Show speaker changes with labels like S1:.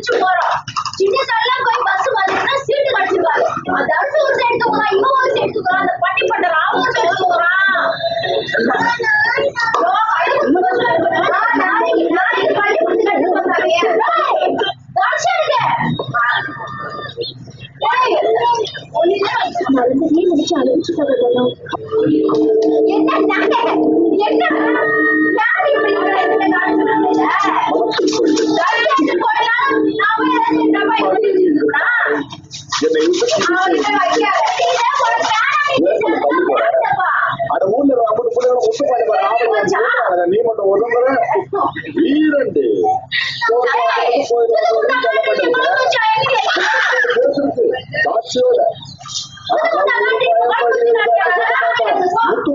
S1: முடிச்சு போறோம். சின்னதெல்லாம் போய் பஸ் வந்துச்சுன்னா சீட்டு கடிச்சிருவாரு. அந்த அரிசி ஒரு சைடு எடுத்துக்கிறான், இவன் ஒரு சைடு எடுத்துக்கிறான், அந்த பட்டி பண்ற ராம ஒரு சைடு எடுத்துக்கிறான். நாளைக்கு பள்ளி முடிச்சு கட்டு போறாங்க. முடிச்சு அழிச்சுட்டு
S2: நீ மட்டும் ஒதுங்குற ஈரண்டு காட்சியோட முத்து